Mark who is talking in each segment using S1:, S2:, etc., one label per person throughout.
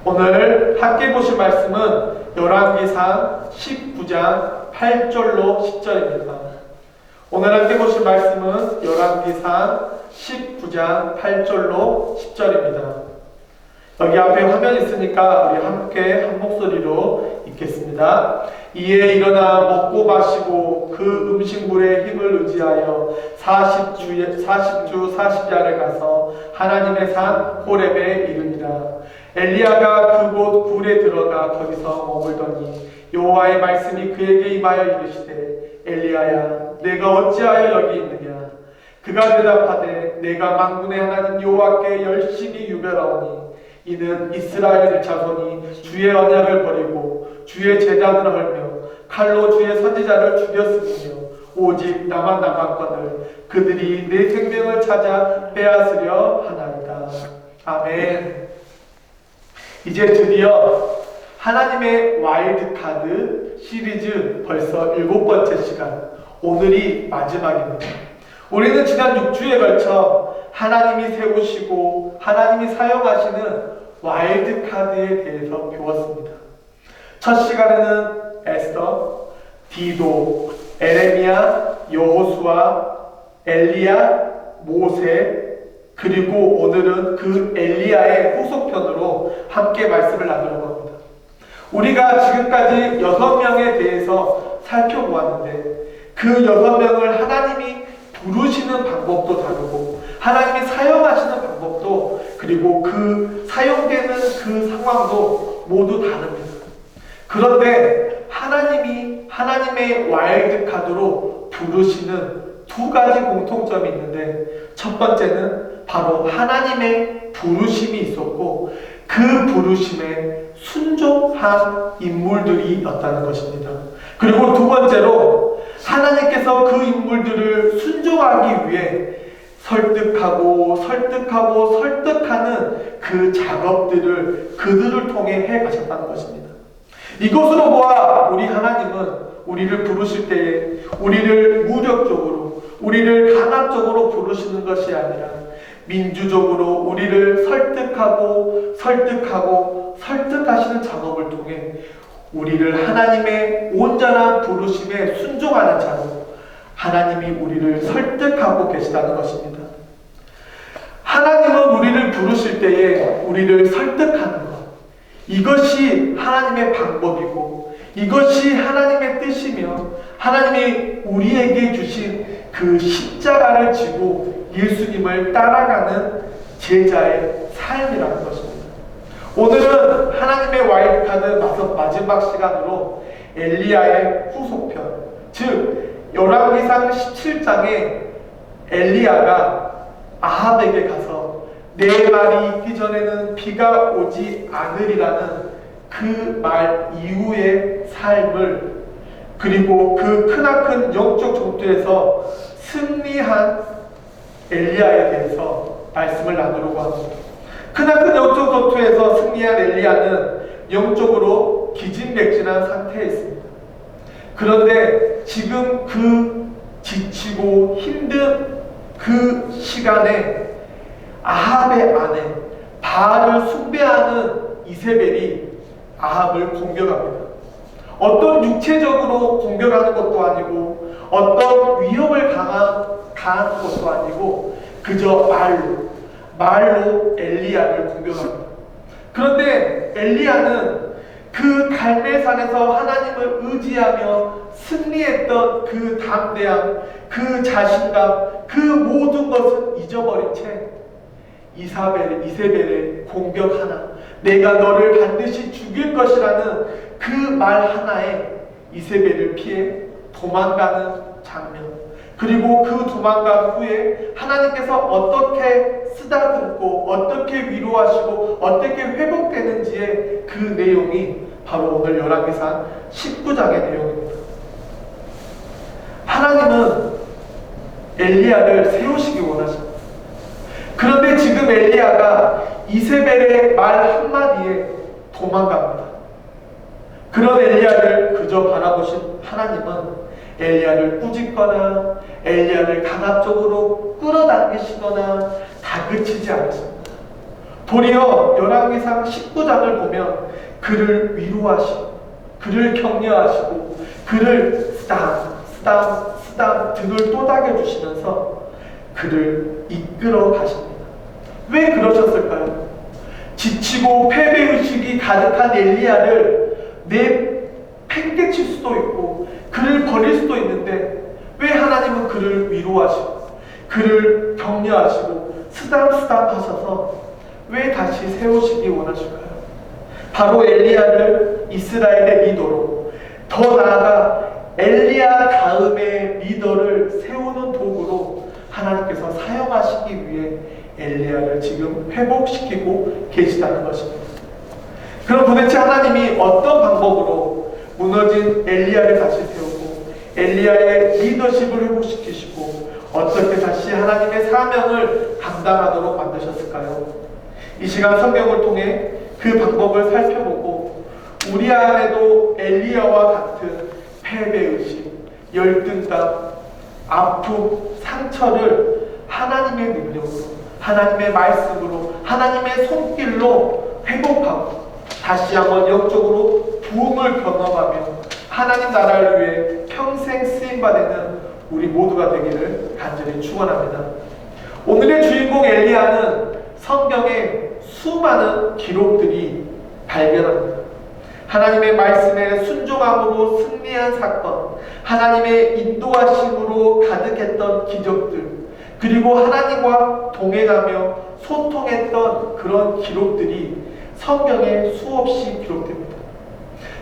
S1: 오늘 함께 보실 말씀은 열왕기상 19장 8절로 10절입니다. 오늘 함께 보실 말씀은 열왕기상 19장 8절로 10절입니다. 여기 앞에 화면 있으니까 우리 함께 한 목소리로 읽겠습니다. 이에 일어나 먹고 마시고 그 음식물의 힘을 의지하여 40주 40야를 가서 하나님의 산 호렙에 이르니라. 엘리야가 그곳 굴에 들어가 거기서 머물더니 여호와의 말씀이 그에게 임하여 이르시되 엘리야야 내가 어찌하여 여기 있느냐. 그가 대답하되 내가 만군의 하나님 여호와께 열심히 유별하오니 이는 이스라엘 자손이 주의 언약을 버리고 주의 제단을 헐며 칼로 주의 선지자를 죽였으며 오직 나만 남았거늘 그들이 내 생명을 찾아 빼앗으려 하나이다. 아멘. 이제 드디어 하나님의 와일드카드 시리즈 벌써 7번째 시간, 오늘이 마지막입니다. 우리는 지난 6주에 걸쳐 하나님이 세우시고 하나님이 사용하시는 와일드카드에 대해서 배웠습니다. 첫 시간에는 에스더, 디도, 에레미야, 여호수아, 엘리야, 모세, 그리고 오늘은 그 엘리야의 후속편으로 함께 말씀을 나누는 겁니다. 우리가 지금까지 6명에 대해서 살펴보았는데 그 6명을 하나님이 부르시는 방법도 다르고 하나님이 사용하시는 방법도, 그리고 그 사용되는 그 상황도 모두 다릅니다. 그런데 하나님의 와일드카드로 부르시는 두 가지 공통점이 있는데, 첫 번째는 바로 하나님의 부르심이 있었고 그 부르심에 순종한 인물들이었다는 것입니다. 그리고 두 번째로 하나님께서 그 인물들을 순종하기 위해 설득하는 그 작업들을 그들을 통해 해 가셨다는 것입니다. 이것으로 보아 우리 하나님은 우리를 부르실 때에 우리를 무력적으로, 우리를 강압적으로 부르시는 것이 아니라 민주적으로 우리를 설득하시는 작업을 통해 우리를 하나님의 온전한 부르심에 순종하는 자로 하나님이 우리를 설득하고 계시다는 것입니다. 하나님은 우리를 부르실 때에 우리를 설득하는 것, 이것이 하나님의 방법이고 이것이 하나님의 뜻이며 하나님이 우리에게 주신 그 십자가를 지고 예수님을 따라가는 제자의 삶이라는 것입니다. 오늘은 하나님의 와일드카드 마지막 시간으로 엘리야의 후속편, 즉 열왕기상 17장에 엘리야가 아합에게 가서 내 말이 있기 전에는 비가 오지 않으리라는 그 말 이후의 삶을, 그리고 그 크나큰 영적 전투에서 승리한 엘리야에 대해서 말씀을 나누려고 합니다. 크나큰 영적 전투에서 승리한 엘리야는 영적으로 기진맥진한 상태에 있습니다. 그런데 지금 그 지치고 힘든 그 시간에 아합의 아내, 바알을 숭배하는 이세벨이 아합을 공격합니다. 어떤 육체적으로 공격하는 것도 아니고 어떤 위협을 가한 것도 아니고 그저 말로 엘리야를 공격합니다. 그런데 엘리야는 그 갈멜산에서 하나님을 의지하며 승리했던 그 담대함, 그 자신감, 그 모든 것을 잊어버린 채 이세벨의 공격 하나, 내가 너를 반드시 죽일 것이라는 그 말 하나에 이세벨을 피해 도망가는 장면, 그리고 그 도망간 후에 하나님께서 어떻게 쓰다듬고 어떻게 위로하시고 어떻게 회복되는지의 그 내용이 바로 오늘 열왕기상 19장의 내용입니다. 하나님은 엘리야를 세우시기 원하십니다. 그런데 지금 엘리야가 이세벨의 말 한마디에 도망갑니다. 그런 엘리야를 그저 바라보신 하나님은 엘리야를 꾸짖거나 엘리야를 강압적으로 끌어당기시거나 다그치지 않으십니다. 도리어 열왕기상 19장을 보면 그를 위로하시고 그를 격려하시고 그를 쓰담 등을 또닥여 주시면서 그를 이끌어 가십니다. 왜 그러셨을까요? 지치고 패배의식이 가득한 엘리야를 팽개칠 수도 있고 그를 버릴 수도 있는데 왜 하나님은 그를 위로하시고 그를 격려하시고 쓰담쓰담 하셔서 왜 다시 세우시기 원하실까요? 바로 엘리야를 이스라엘의 리더로, 더 나아가 엘리야 다음의 리더를 세우는 도구로 하나님께서 사용하시기 위해 엘리야를 지금 회복시키고 계시다는 것입니다. 그럼 도대체 하나님이 어떤 방법으로 무너진 엘리야를 다시 세우고 엘리야의 리더십을 회복시키시고 어떻게 다시 하나님의 사명을 감당하도록 만드셨을까요? 이 시간 성경을 통해 그 방법을 살펴보고 우리 안에도 엘리야와 같은 패배의식, 열등감, 아픔, 상처를 하나님의 능력으로, 하나님의 말씀으로, 하나님의 손길로 회복하고 다시 한번 영적으로 부흥을 경험하며 하나님 나라를 위해 평생 쓰임받는 우리 모두가 되기를 간절히 축원합니다. 오늘의 주인공 엘리야는 성경에 수많은 기록들이 발견합니다. 하나님의 말씀에 순종함으로 승리한 사건, 하나님의 인도하심으로 가득했던 기적들, 그리고 하나님과 동행하며 소통했던 그런 기록들이 성경에 수없이 기록됩니다.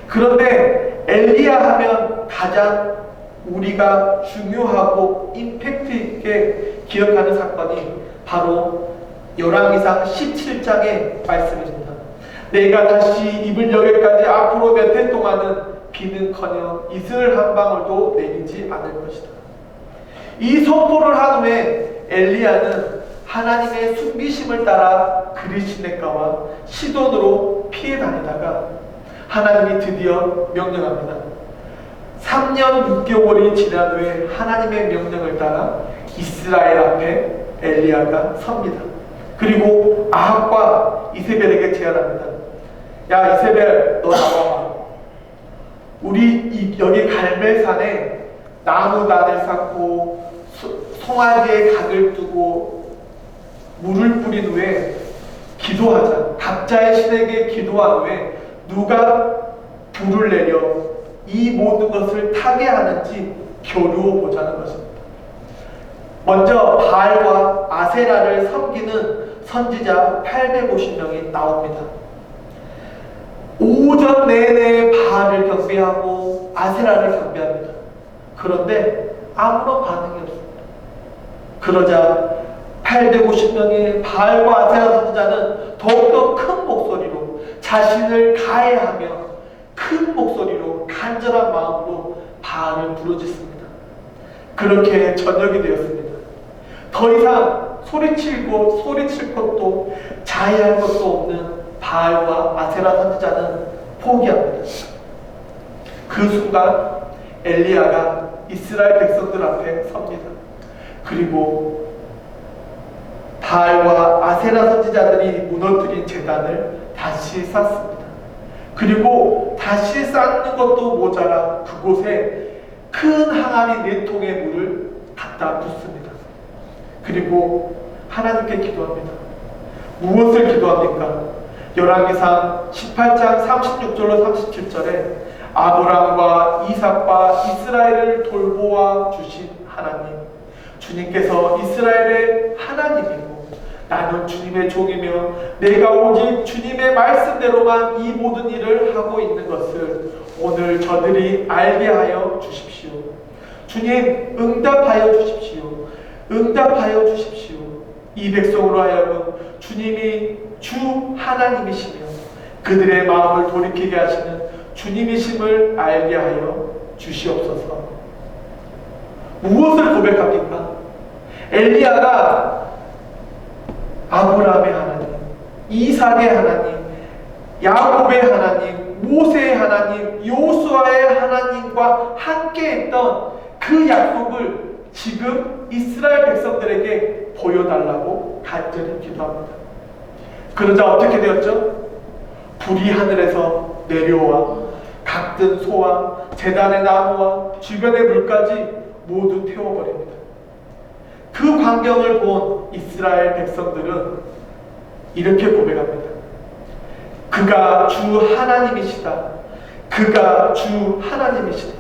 S1: 그런데 엘리야 하면 가장 우리가 중요하고 임팩트 있게 기억하는 사건이 바로 열왕기상 17장의 말씀입니다. 내가 다시 입을 여기까지 앞으로 몇 해 동안은 비는커녕 이슬 한 방울도 내리지 않을 것이다. 이 선포를 한 후에 엘리야는 하나님의 숨기심을 따라 그리시네가와 시돈으로 피해 다니다가 하나님이 드디어 명령합니다. 3년 6개월이 지난 후에 하나님의 명령을 따라 이스라엘 앞에 엘리야가 섭니다. 그리고 아합과 이세벨에게 제안합니다. 야 이세벨 너 나와봐. 우리 여기 갈멜산에 나무단을 쌓고 송아지에 각을 두고 물을 뿌린 후에 기도하자. 각자의 신에게 기도한 후에 누가 불을 내려 이 모든 것을 타게 하는지 겨루어 보자는 것입니다. 먼저 바알과 아세라를 섬기는 선지자 850명이 나옵니다. 오전 내내 바알을 경배하고 아세라를 경배합니다. 그런데 아무런 반응이 없습니다. 그러자 850명의 바알과 아세라 선지자는 더욱더 큰 목소리로 자신을 가해하며 큰 목소리로 간절한 마음으로 바알을 부르짖습니다. 그렇게 저녁이 되었습니다. 더 이상 소리칠 것도 자해할 것도 없는 바알과 아세라 선지자는 포기합니다. 그 순간 엘리야가 이스라엘 백성들 앞에 섭니다. 그리고 바알과 아세라 선지자들이 무너뜨린 제단을 다시 쌓습니다. 그리고 다시 쌓는 것도 모자라 그곳에 큰 항아리 4통의 물을 갖다 붓습니다. 그리고 하나님께 기도합니다. 무엇을 기도합니까? 열왕기상 18장 36절로 37절에 아브람과 이삭과 이스라엘을 돌보아 주신 하나님, 주님께서 이스라엘의 하나님이고 나는 주님의 종이며 내가 오직 주님의 말씀대로만 이 모든 일을 하고 있는 것을 오늘 저들이 알게 하여 주십시오. 주님 응답하여 주십시오. 응답하여 주십시오. 이 백성으로 하여금 주님이 주 하나님이시며 그들의 마음을 돌이키게 하시는 주님이심을 알게 하여 주시옵소서. 무엇을 고백합니까? 엘리야가 아브라함의 하나님, 이삭의 하나님, 야곱의 하나님, 모세의 하나님, 요수아의 하나님과 함께했던 그 약속을 지금 이스라엘 백성들에게 보여달라고 간절히 기도합니다. 그러자 어떻게 되었죠? 불이 하늘에서 내려와 각든 소와 제단의 나무와 주변의 물까지 모두 태워버립니다. 그 광경을 본 이스라엘 백성들은 이렇게 고백합니다. 그가 주 하나님이시다. 그가 주 하나님이시다.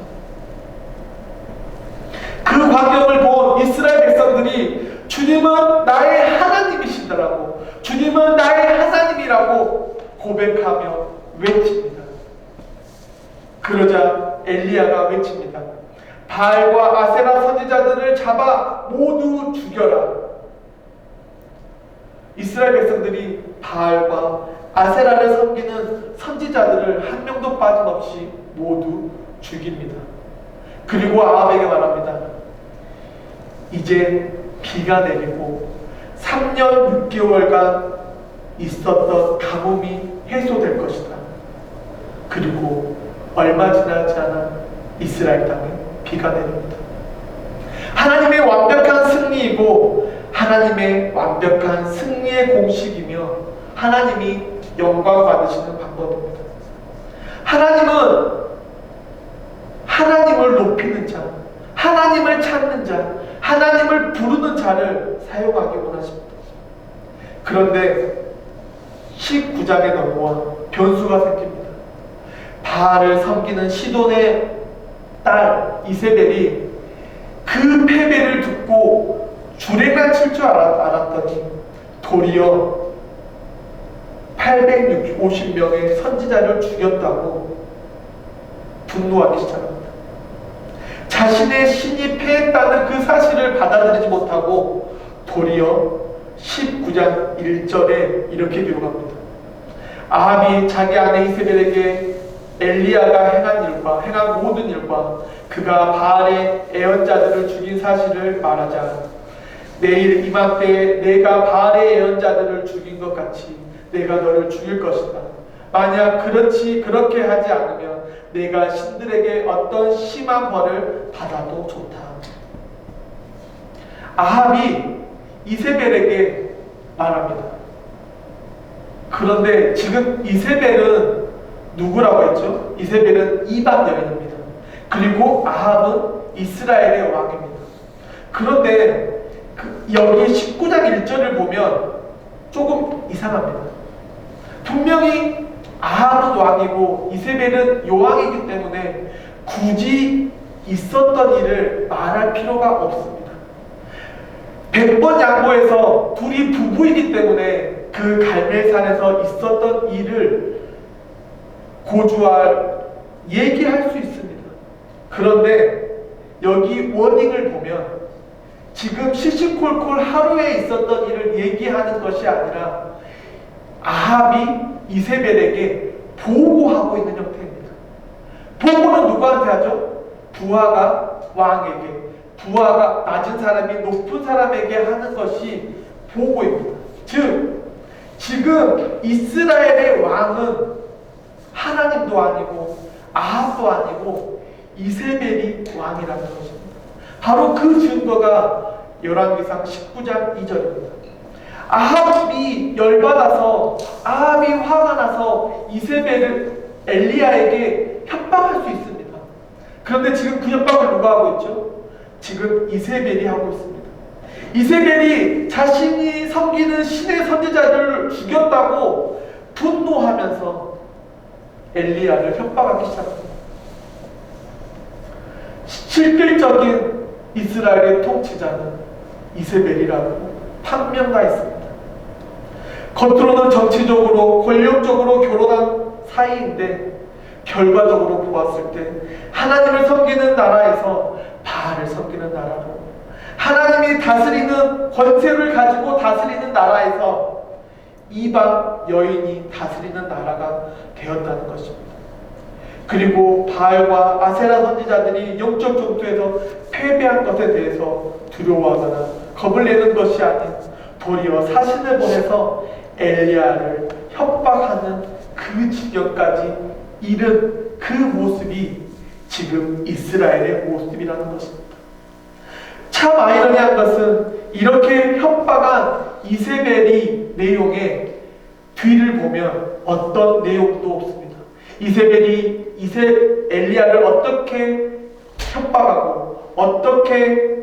S1: 그 광경을 본 이스라엘 백성들이 주님은 나의 하나님이시다라고, 주님은 나의 하나님이라고 고백하며 외칩니다. 그러자 엘리야가 외칩니다. 바알과 아세라 선지자들을 잡아 모두 죽여라. 이스라엘 백성들이 바알과 아세라를 섬기는 선지자들을 한 명도 빠짐없이 모두 죽입니다. 그리고 아합에게 말합니다. 이제 비가 내리고 3년 6개월간 있었던 가뭄이 해소될 것이다. 그리고 얼마 지나지 않아 이스라엘 땅에 비가 내립니다. 하나님의 완벽한 승리이고 하나님의 완벽한 승리의 공식이며 하나님이 영광 받으시는 방법입니다. 하나님은 하나님을 높이는 자, 하나님을 찾는 자, 하나님을 부르는 자를 사용하기 원하십니다. 그런데 19장에 넘어와 변수가 생깁니다. 바알을 섬기는 시돈의 딸 이세벨이 그 패배를 듣고 주례가 칠 줄 알았더니 도리어 850명의 선지자를 죽였다고 분노하기 시작합니다. 자신의 신이 패했다는 그 사실을 받아들이지 못하고 도리어 19장 1절에 이렇게 기록합니다. 아합이 자기 아내 이세벨에게 엘리야가 행한 모든 일과 그가 바알의 애언자들을 죽인 사실을 말하자 내일 이맘때에 내가 바알의 애언자들을 죽인 것 같이 내가 너를 죽일 것이다. 만약 그렇게 하지 않으면 내가 신들에게 어떤 심한 벌을 받아도 좋다. 아합이 이세벨에게 말합니다. 그런데 지금 이세벨은 누구라고 했죠? 이세벨은 이방 여인입니다. 그리고 아합은 이스라엘의 왕입니다. 그런데 여기 19장 1절을 보면 조금 이상합니다. 분명히 아합은 왕이고 이세벨은 요왕이기 때문에 굳이 있었던 일을 말할 필요가 없습니다. 100번 양보해서 둘이 부부이기 때문에 그 갈멜산에서 있었던 일을 얘기할 수 있습니다. 그런데 여기 워딩을 보면 지금 시시콜콜 하루에 있었던 일을 얘기하는 것이 아니라 아합이 이세벨에게 보고하고 있는 형태입니다. 보고는 누구한테 하죠? 부하가 왕에게, 부하가 낮은 사람이 높은 사람에게 하는 것이 보고입니다. 즉 지금 이스라엘의 왕은 하나님도 아니고 아합도 아니고 이세벨이 왕이라는 것입니다. 바로 그 증거가 열왕기상 19장 2절입니다. 아합이 열받아서 아합이 화가 나서 이세벨을 엘리야에게 협박할 수 있습니다. 그런데 지금 그 협박을 누가 하고 있죠? 지금 이세벨이 하고 있습니다. 이세벨이 자신이 섬기는 신의 선지자들을 죽였다고 분노하면서 엘리야를 협박하기 시작합니다. 실질적인 이스라엘의 통치자는 이세벨이라고 판명하였습니다. 겉으로는 정치적으로 권력적으로 결혼한 사이인데 결과적으로 보았을 때 하나님을 섬기는 나라에서 바알을 섬기는 나라로, 하나님이 다스리는 권세를 가지고 다스리는 나라에서 이방 여인이 다스리는 나라가 되었다는 것입니다. 그리고 바알과 아세라 선지자들이 영적 전투에서 패배한 것에 대해서 두려워하거나 겁을 내는 것이 아닌 도리어 사신을 보내서 엘리야를 협박하는 그 지경까지 이른 그 모습이 지금 이스라엘의 모습이라는 것입니다. 참 아이러니한 것은 이렇게 협박한 이세벨이 내용에 뒤를 보면 어떤 내용도 없습니다. 이세벨이 엘리야를 어떻게 협박하고 어떻게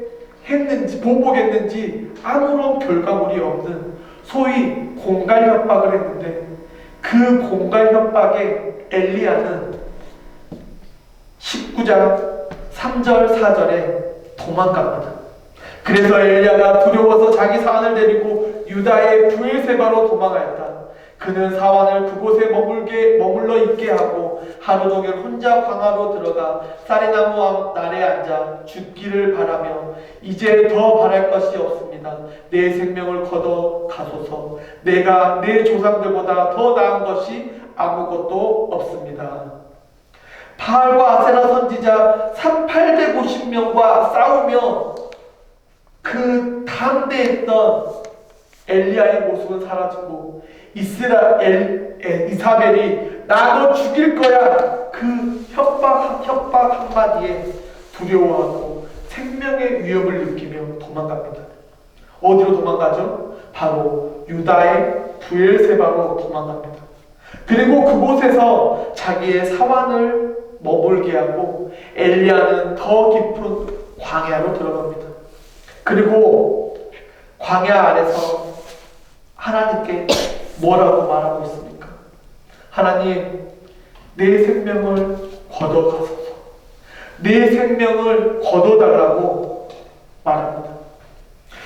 S1: 했는지, 보복했는지 아무런 결과물이 없는 소위 공갈 협박을 했는데, 그 공갈 협박에 엘리야는 19장 3절 4절에 도망갑니다. 그래서 엘리야가 두려워서 자기 사환을 데리고 유다의 브엘세바로 도망하였다. 그는 사환을 그곳에 머물러 있게 하고 하루 종일 혼자 광야로 들어가 쌀이나무 아래 앉아 죽기를 바라며 이제 더 바랄 것이 없습니다. 내 생명을 걷어 가소서. 내가 내 조상들보다 더 나은 것이 아무것도 없습니다. 바알과 아세라 선지자 850명과 싸우며 그 담대했던 엘리야의 모습은 사라지고 이사벨이 나 너 죽일 거야, 그 협박 한마디에 두려워하고 생명의 위협을 느끼며 도망갑니다. 어디로 도망가죠? 바로 유다의 브엘세바로 도망갑니다. 그리고 그곳에서 자기의 사환을 머물게 하고 엘리야는 더 깊은 광야로 들어갑니다. 그리고 광야 안에서 하나님께 뭐라고 말하고 있습니까? 하나님, 내 생명을 걷어가소서. 내 생명을 걷어달라고 말합니다.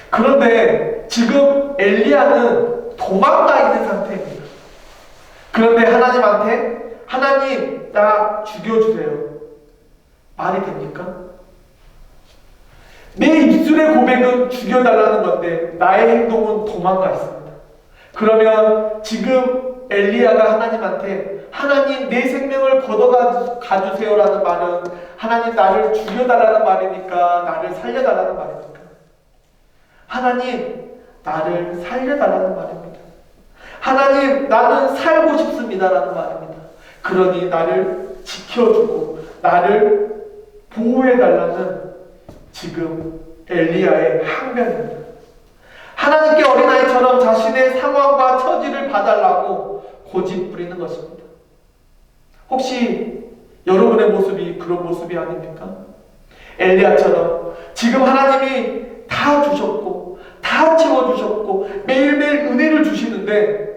S1: 그런데 지금 엘리야는 도망가 있는 상태입니다. 그런데 하나님한테 하나님, 나 죽여주세요. 말이 됩니까? 내 입술의 고백은 죽여달라는 건데 나의 행동은 도망가 있습니다. 그러면 지금 엘리야가 하나님한테 하나님 내 생명을 걷어가 주세요라는 말은 하나님 나를 죽여달라는 말이니까, 나를 살려달라는 말이니까, 하나님 나를 살려달라는 말입니다. 하나님 나는 살고 싶습니다라는 말입니다. 그러니 나를 지켜주고 나를 보호해달라는 지금 엘리야의 항변입니다. 하나님께 어린아이처럼 자신의 상황과 처지를 봐달라고 고집 부리는 것입니다. 혹시 여러분의 모습이 그런 모습이 아닙니까? 엘리야처럼 지금 하나님이 다 주셨고 다 채워주셨고 매일매일 은혜를 주시는데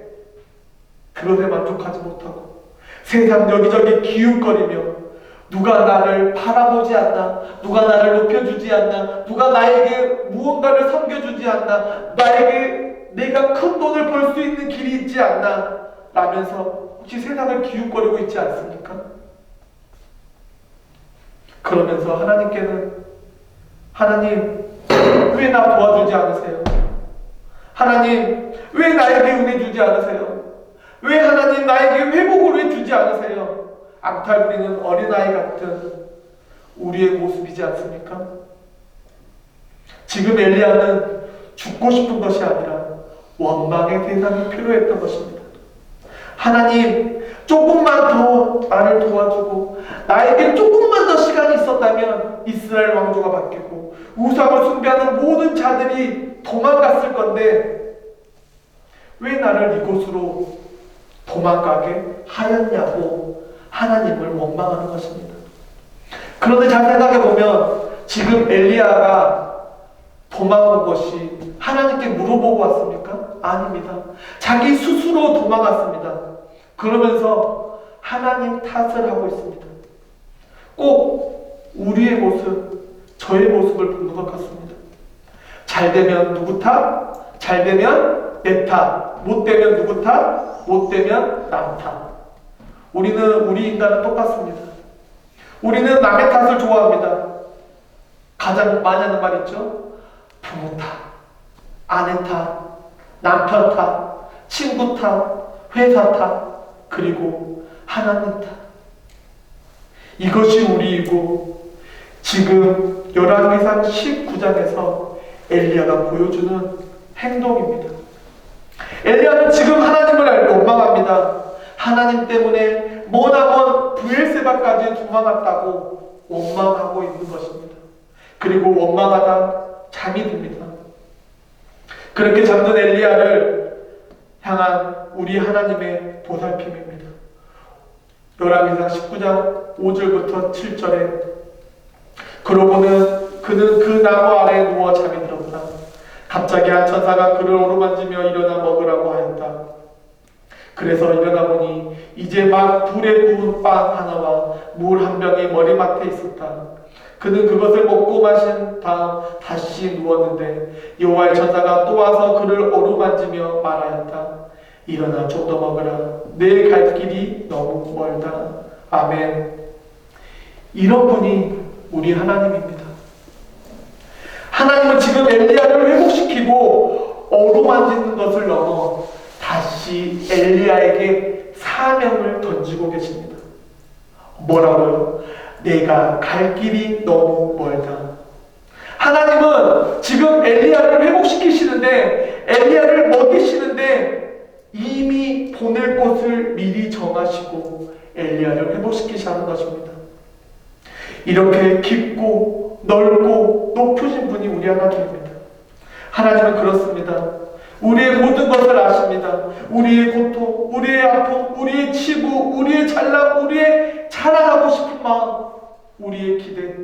S1: 그것에 만족하지 못하고 세상 여기저기 기웃거리며 누가 나를 바라보지 않나, 누가 나를 높여주지 않나, 누가 나에게 무언가를 섬겨주지 않나, 나에게 내가 큰 돈을 벌 수 있는 길이 있지 않나 라면서 혹시 세상을 기웃거리고 있지 않습니까? 그러면서 하나님께는 하나님 왜 나 도와주지 않으세요? 하나님 왜 나에게 은혜 주지 않으세요? 왜 하나님 나에게 회복을 왜 주지 않으세요? 앙탈 부리는 어린아이 같은 우리의 모습이지 않습니까? 지금 엘리야는 죽고 싶은 것이 아니라 원망의 대상이 필요했던 것입니다. 하나님 조금만 더 나를 도와주고 나에게 조금만 더 시간이 있었다면 이스라엘 왕조가 바뀌고 우상을 숭배하는 모든 자들이 도망갔을 건데 왜 나를 이곳으로 도망가게 하였냐고 하나님을 원망하는 것입니다. 그런데 잘 생각해보면 지금 엘리야가 도망온 것이 하나님께 물어보고 왔습니까? 아닙니다. 자기 스스로 도망갔습니다. 그러면서 하나님 탓을 하고 있습니다. 꼭 우리의 모습, 저의 모습을 보는 것 같습니다. 잘 되면 누구 탓? 잘 되면 내 탓. 못 되면 누구 탓? 못 되면 남 탓. 우리 인간은 똑같습니다. 우리는 남의 탓을 좋아합니다. 가장 많이 하는 말 있죠? 부모 탓, 아내 탓, 남편 탓, 친구 탓, 회사 탓, 그리고 하나님 탓. 이것이 우리이고 지금 열왕기상 19장에서 엘리야가 보여주는 행동입니다. 엘리야는 지금 하나님을 원망합니다. 하나님 때문에 머나먼 브엘세바까지 도망갔다고 원망하고 있는 것입니다. 그리고 원망하다 잠이 듭니다. 그렇게 잠든 엘리야를 향한 우리 하나님의 보살핌입니다. 요람기상 19장 5절부터 7절에 그러고는 그는 그 나무 아래에 누워 잠이 들었다. 갑자기 한 천사가 그를 어루만지며 일어나 먹으라고 하였다. 그래서 일어나 보니 이제 막 불에 구운 빵 하나와 물 한 병이 머리맡에 있었다. 그는 그것을 먹고 마신 다음 다시 누웠는데 여호와의 천사가 또 와서 그를 어루만지며 말하였다. 일어나 좀 더 먹으라. 내 갈 길이 너무 멀다. 아멘. 이런 분이 우리 하나님입니다. 하나님은 지금 엘리야를 회복시키고 어루만지는 것을 넘어 다시 엘리야에게 사명을 던지고 계십니다. 뭐라고요? 내가 갈 길이 너무 멀다. 하나님은 지금 엘리야를 회복시키시는데, 엘리야를 먹이시는데 이미 보낼 곳을 미리 정하시고 엘리야를 회복시키시는 것입니다. 이렇게 깊고 넓고 높으신 분이 우리 하나님입니다. 하나님은 그렇습니다. 우리의 모든 것을 아십니다. 우리의 고통, 우리의 아픔, 우리의 치부, 우리의 잘남, 우리의 자랑하고 싶은 마음, 우리의 기대.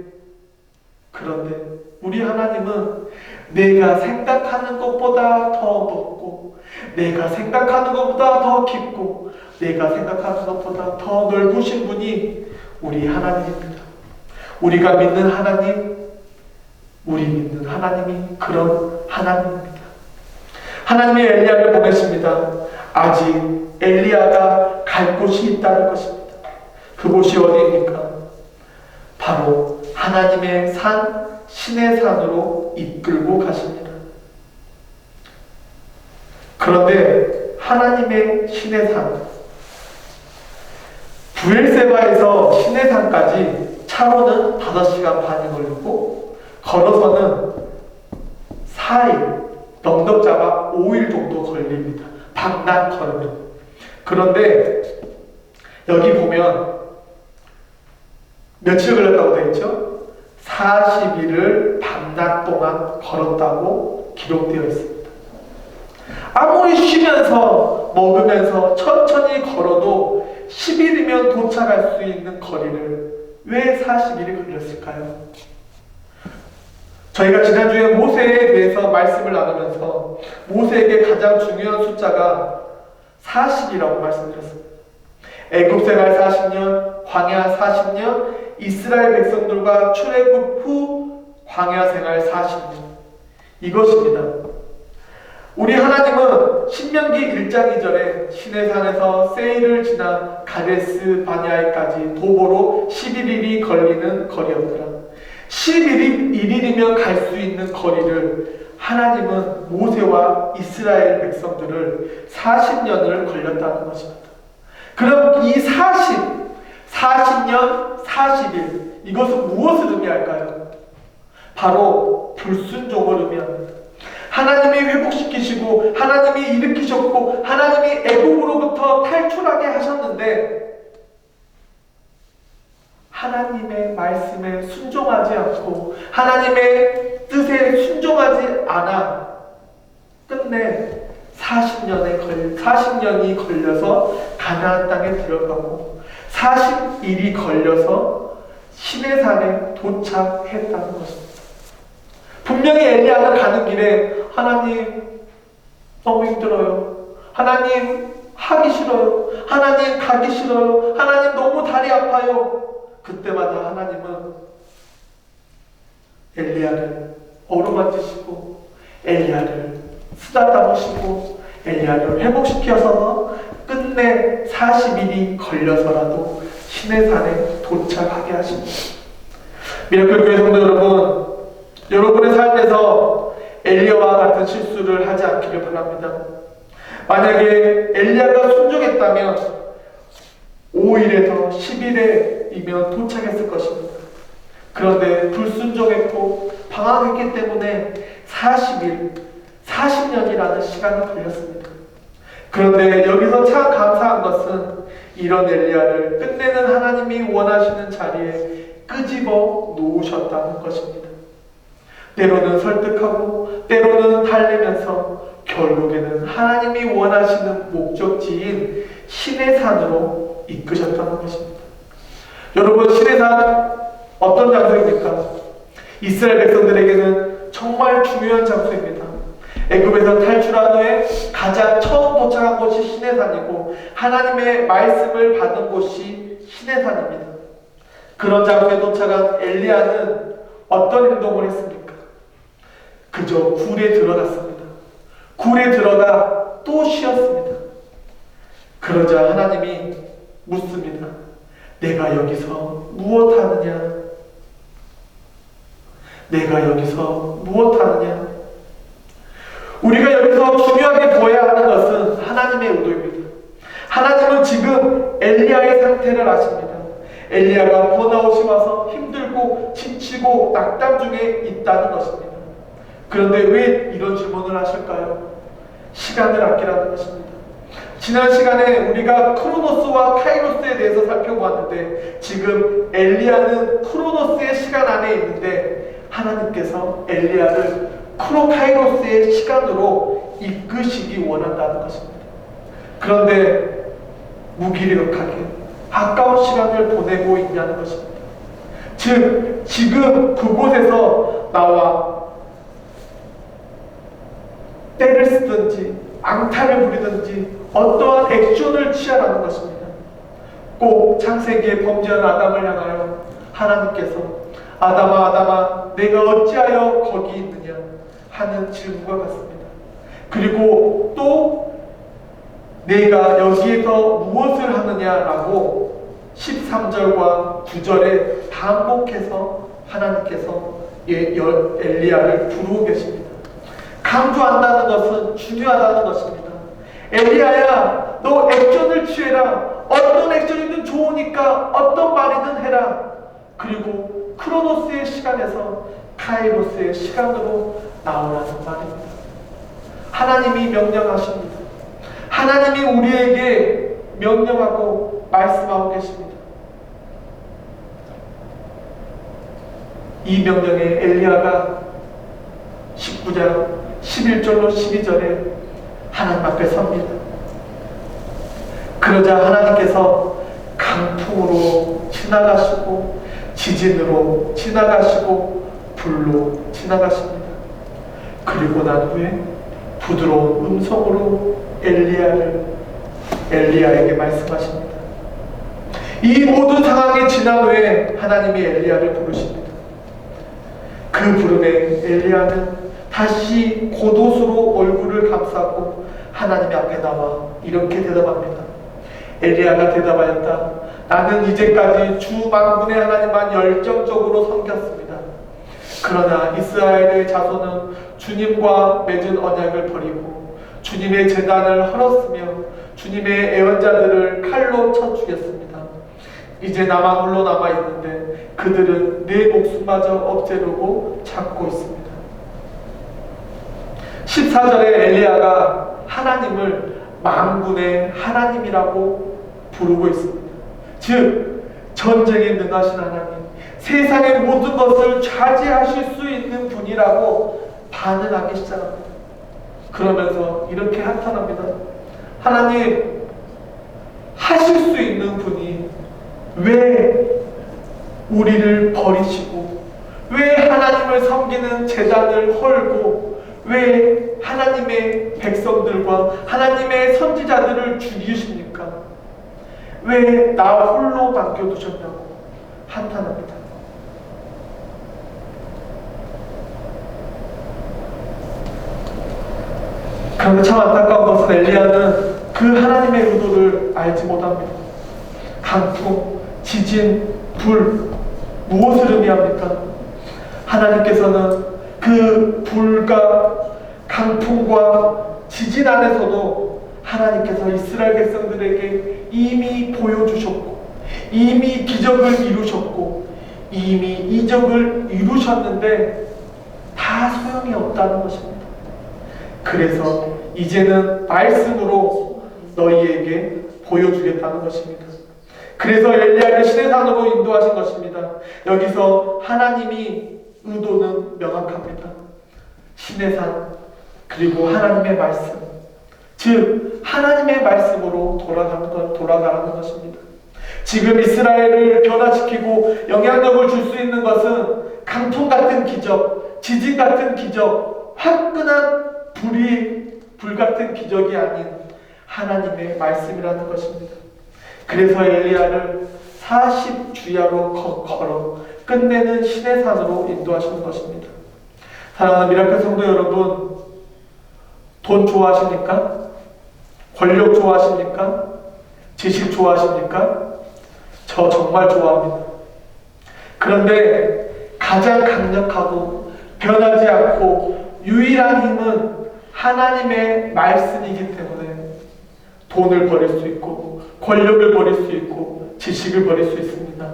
S1: 그런데 우리 하나님은 내가 생각하는 것보다 더 높고, 내가 생각하는 것보다 더 깊고, 내가 생각하는 것보다 더 넓으신 분이 우리 하나님입니다. 우리가 믿는 하나님, 우리 믿는 하나님이 그런 하나님입니다. 하나님이 엘리야를 보냈습니다. 아직 엘리야가 갈 곳이 있다는 것입니다. 그곳이 어디입니까? 바로 하나님의 산, 신의 산으로 이끌고 가십니다. 그런데 하나님의 신의 산, 브엘세바에서 신의 산까지 차로는 5시간 반이 걸리고 걸어서는 4일, 넉넉 잡아 5일 정도 걸립니다. 밤낮 걸으면. 그런데 여기 보면 며칠 걸렸다고 되어 있죠? 40일을 밤낮 동안 걸었다고 기록되어 있습니다. 아무리 쉬면서 먹으면서 천천히 걸어도 10일이면 도착할 수 있는 거리를 왜 40일이 걸렸을까요? 저희가 지난주에 모세에 대해서 말씀을 나누면서 모세에게 가장 중요한 숫자가 40이라고 말씀드렸습니다. 애굽생활 40년, 광야 40년, 이스라엘 백성들과 출애굽 후 광야 생활 40년. 이것입니다. 우리 하나님은 신명기 1장 2절에 시내 산에서 세일을 지나 가데스 바냐에까지 도보로 11일이 걸리는 거리였더라. 11일이면 갈 수 있는 거리를 하나님은 모세와 이스라엘 백성들을 40년을 걸렸다는 것입니다. 그럼 이 40년, 40일, 이것은 무엇을 의미할까요? 바로 불순종을 의미합니다. 하나님이 회복시키시고 하나님이 일으키셨고 하나님이 애국으로부터 탈출하게 하셨는데 하나님의 말씀에 순종하지 않고 하나님의 뜻에 순종하지 않아 끝내 40년이 걸려서 가나안 땅에 들어가고 40일이 걸려서 시내산에 도착했다는 것입니다. 분명히 엘리야가 가는 길에 하나님 너무 힘들어요. 하나님 하기 싫어요. 하나님 가기 싫어요. 하나님 너무 다리 아파요. 그때마다 하나님은 엘리야를 어루만지시고 엘리야를 쓰다듬으시고 엘리야를 회복시켜서 끝내 40일이 걸려서라도 시내산에 도착하게 하십니다. 미라클교회 성도 여러분, 여러분의 삶에서 엘리야와 같은 실수를 하지 않기를 바랍니다. 만약에 엘리야가 순종했다면 5일에서 10일이면 도착했을 것입니다. 그런데 불순종했고 방황했기 때문에 40년이라는 시간이 걸렸습니다. 그런데 여기서 참 감사한 것은 이런 엘리야를 끝내는 하나님이 원하시는 자리에 끄집어 놓으셨다는 것입니다. 때로는 설득하고 때로는 달래면서 결국에는 하나님이 원하시는 목적지인 시내산으로 이끄셨다는 것입니다. 여러분, 시내산 어떤 장소입니까? 이스라엘 백성들에게는 정말 중요한 장소입니다. 애굽에서 탈출한 후에 가장 처음 도착한 곳이 시내산이고 하나님의 말씀을 받은 곳이 시내산입니다. 그런 장소에 도착한 엘리야는 어떤 행동을 했습니까? 그저 굴에 들어갔습니다. 굴에 들어가 또 쉬었습니다. 그러자 하나님이 묻습니다. 내가 여기서 무엇 하느냐? 내가 여기서 무엇 하느냐? 우리가 여기서 중요하게 보아야 하는 것은 하나님의 의도입니다. 하나님은 지금 엘리야의 상태를 아십니다. 엘리야가 번아웃이 와서 힘들고 지치고 낙담 중에 있다는 것입니다. 그런데 왜 이런 질문을 하실까요? 시간을 아끼라는 것입니다. 지난 시간에 우리가 크로노스와 카이로스에 대해서 살펴보았는데 지금 엘리야는 크로노스의 시간 안에 있는데 하나님께서 엘리야를 카이로스의 시간으로 이끄시기 원한다는 것입니다. 그런데 무기력하게 아까운 시간을 보내고 있냐는 것입니다. 즉 지금 그곳에서 나와 때를 쓰든지 앙탈을 부리든지 어떠한 액션을 취하라는 것입니다. 꼭 창세기에 범죄한 아담을 향하여 하나님께서 아담아 아담아 내가 어찌하여 거기 있느냐 하는 질문과 같습니다. 그리고 또 내가 여기에서 무엇을 하느냐라고 13절과 9절에 반복해서 하나님께서 엘리야를 부르고 계십니다. 강조한다는 것은 중요하다는 것입니다. 엘리야야, 너 액션을 취해라. 어떤 액션이든 좋으니까 어떤 말이든 해라. 그리고 크로노스의 시간에서 카이로스의 시간으로 나오라는 말입니다. 하나님이 명령하십니다. 하나님이 우리에게 명령하고 말씀하고 계십니다. 이 명령에 엘리야가 19장 11절로 12절에 하나님 앞에 섭니다. 그러자 하나님께서 강풍으로 지나가시고 지진으로 지나가시고 불로 지나가십니다. 그리고 난 후에 부드러운 음성으로 엘리야에게 말씀하십니다. 이 모든 상황이 지난 후에 하나님이 엘리야를 부르십니다. 그 부름에 엘리야는 다시 겉옷으로 얼굴을 감싸고 하나님 앞에 나와 이렇게 대답합니다. 엘리야가 대답하였다. 나는 이제까지 주 만군의 하나님만 열정적으로 섬겼습니다. 그러나 이스라엘의 자손은 주님과 맺은 언약을 버리고 주님의 제단을 헐었으며 주님의 애언자들을 칼로 쳐 죽였습니다. 이제 나만 홀로 남아있는데 그들은 내 목숨마저 없애려고 찾고 있습니다. 14절에 엘리야가 하나님을 만군의 하나님이라고 부르고 있습니다. 즉 전쟁에 능하신 하나님, 세상의 모든 것을 차지하실 수 있는 분이라고 반응하기 시작합니다. 그러면서 이렇게 한탄합니다. 하나님, 하실 수 있는 분이 왜 우리를 버리시고 왜 하나님을 섬기는 제단을 헐고 왜 하나님의 백성들과 하나님의 선지자들을 죽이십니까? 왜 나 홀로 남겨두셨냐고 한탄합니다. 그런데 참 안타까운 것은 엘리야는 그 하나님의 의도를 알지 못합니다. 강풍, 지진, 불, 무엇을 의미합니까? 하나님께서는 그 불과 강풍과 지진 안에서도 하나님께서 이스라엘 백성들에게 이미 보여주셨고 이미 기적을 이루셨고 이미 이적을 이루셨는데 다 소용이 없다는 것입니다. 그래서 이제는 말씀으로 너희에게 보여주겠다는 것입니다. 그래서 엘리야를 시내산으로 인도하신 것입니다. 여기서 하나님이 의도는 명확합니다. 시내산, 그리고 하나님의 말씀, 즉 하나님의 말씀으로 돌아가라는 것입니다. 지금 이스라엘을 변화시키고 영향력을 줄 수 있는 것은 강풍 같은 기적, 지진 같은 기적, 화끈한 불 같은 기적이 아닌 하나님의 말씀이라는 것입니다. 그래서 엘리야를 40주야로 걸어 끝내는 신의 산으로 인도하시는 것입니다. 사랑하는 미라클 성도 여러분, 돈 좋아하십니까? 권력 좋아하십니까? 지식 좋아하십니까? 저 정말 좋아합니다. 그런데 가장 강력하고 변하지 않고 유일한 힘은 하나님의 말씀이기 때문에 돈을 버릴 수 있고 권력을 버릴 수 있고 지식을 버릴 수 있습니다.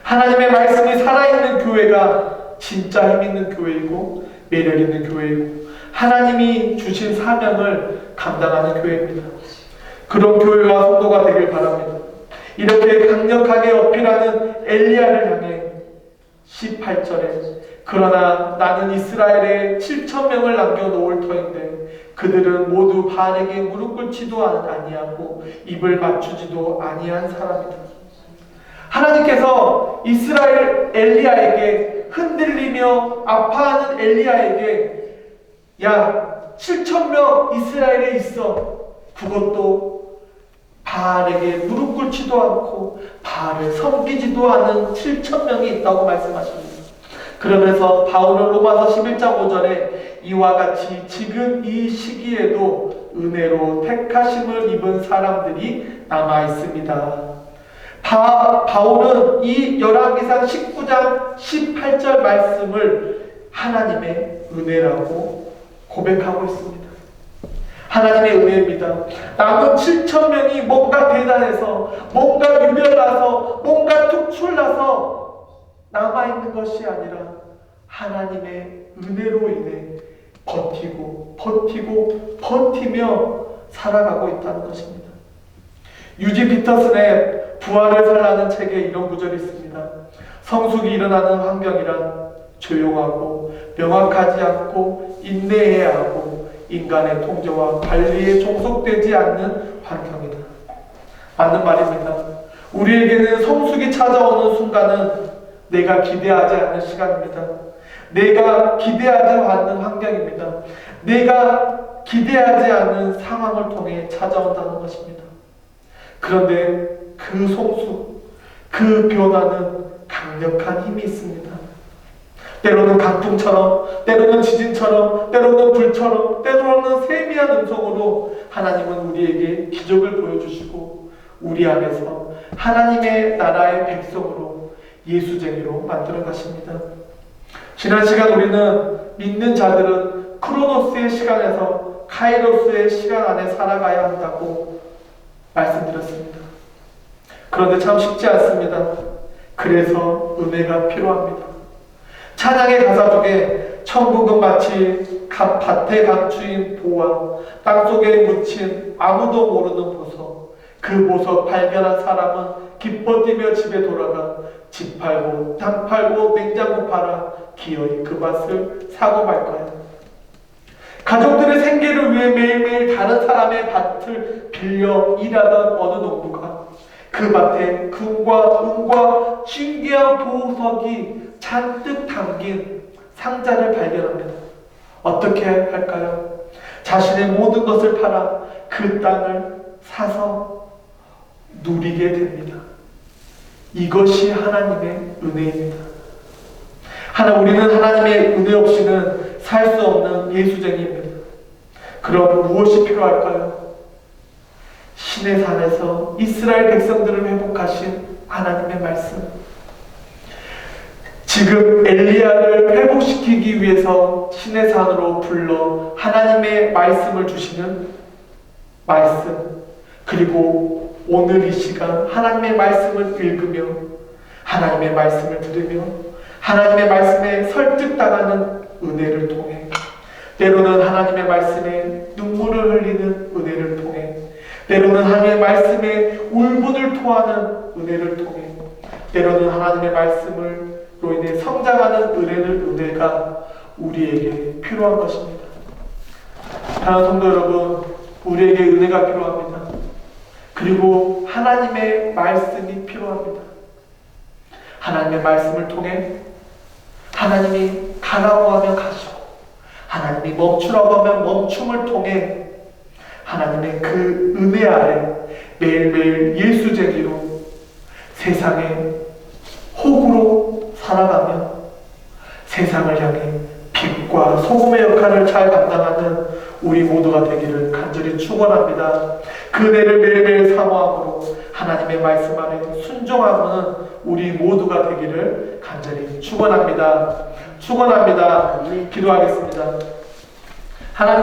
S1: 하나님의 말씀이 살아있는 교회가 진짜 힘있는 교회이고 매력있는 교회이고 하나님이 주신 사명을 감당하는 교회입니다. 그런 교회와 성도가 되길 바랍니다. 이렇게 강력하게 어필하는 엘리야를 향해 18절에 그러나 나는 이스라엘에 7,000명을 남겨놓을 터인데 그들은 모두 바알에게 무릎 꿇지도 아니하고 입을 맞추지도 아니한 사람이다. 하나님께서 이스라엘 엘리야에게 흔들리며 아파하는 엘리야에게 야 7,000명 이스라엘에 있어. 그것도 바알에게 무릎 꿇지도 않고 바알을 섬기지도 않은 7,000명이 있다고 말씀하십니다. 그러면서 바울은 로마서 11장 5절에 이와 같이 지금 이 시기에도 은혜로 택하심을 입은 사람들이 남아 있습니다. 바울은 이 열왕기상 19장 18절 말씀을 하나님의 은혜라고 고백하고 있습니다. 하나님의 은혜입니다. 남은 7,000명이 뭔가 대단해서 뭔가 유별나서 뭔가 특출나서 남아있는 것이 아니라 하나님의 은혜로 인해 버티며 살아가고 있다는 것입니다. 유지 피터슨의 부활을 살라는 책에 이런 구절이 있습니다. 성숙이 일어나는 환경이란 조용하고 명확하지 않고 인내해야 하고 인간의 통제와 관리에 종속되지 않는 환경이다. 맞는 말입니다. 우리에게는 성숙이 찾아오는 순간은 내가 기대하지 않는 시간입니다. 내가 기대하지 않는 환경입니다. 내가 기대하지 않는 상황을 통해 찾아온다는 것입니다. 그런데 그 성숙, 그 변화는 강력한 힘이 있습니다. 때로는 강풍처럼, 때로는 지진처럼, 때로는 불처럼, 때로는 세미한 음성으로 하나님은 우리에게 기적을 보여주시고 우리 안에서 하나님의 나라의 백성으로 예수쟁이로 만들어 가십니다. 지난 시간 우리는 믿는 자들은 크로노스의 시간에서 카이로스의 시간 안에 살아가야 한다고 말씀드렸습니다. 그런데 참 쉽지 않습니다. 그래서 은혜가 필요합니다. 찬양의 가사 중에 천국은 마치 밭에 감추인 보와 땅속에 묻힌 아무도 모르는 보석, 그 보석 발견한 사람은 기뻐 뛰며 집에 돌아가 집 팔고 땅 팔고 냉장고 팔아 기어이 그 밭을 사고 말 거야. 가족들의 생계를 위해 매일매일 다른 사람의 밭을 빌려 일하던 어느 농부가 그 밭에 금과 은과 신기한 보석이 잔뜩 담긴 상자를 발견합니다. 어떻게 할까요? 자신의 모든 것을 팔아 그 땅을 사서 누리게 됩니다. 이것이 하나님의 은혜입니다. 우리는 하나님의 은혜 없이는 살 수 없는 예수쟁이입니다. 그럼 무엇이 필요할까요? 신의 산에서 이스라엘 백성들을 회복하신 하나님의 말씀. 지금 엘리야를 회복시키기 위해서 신의 산으로 불러 하나님의 말씀을 주시는 말씀, 그리고 오늘 이 시간 하나님의 말씀을 읽으며 하나님의 말씀을 들으며 하나님의 말씀에 설득당하는 은혜를 통해, 때로는 하나님의 말씀에 눈물을 흘리는 은혜를 통해, 때로는 하나님의 말씀에 울분을 토하는 은혜를 통해, 때로는 하나님의 말씀으로 인해 성장하는 은혜가 우리에게 필요한 것입니다. 사랑하는 성도 여러분, 우리에게 은혜가 필요합니다. 그리고 하나님의 말씀이 필요합니다. 하나님의 말씀을 통해 하나님이 가라고 하면 가시고 하나님이 멈추라고 하면 멈춤을 통해 하나님의 그 은혜 아래 매일매일 예수쟁이로 세상의 호구로 살아가며 세상을 향해 빛과 소금의 역할을 잘 감당하는 우리 모두가 되기를 간절히 축원합니다. 그 은혜를 매일매일 사모함으로 하나님의 말씀 안에 순종하는 우리 모두가 되기를 간절히 축원합니다. 축원합니다. 기도하겠습니다. 하나님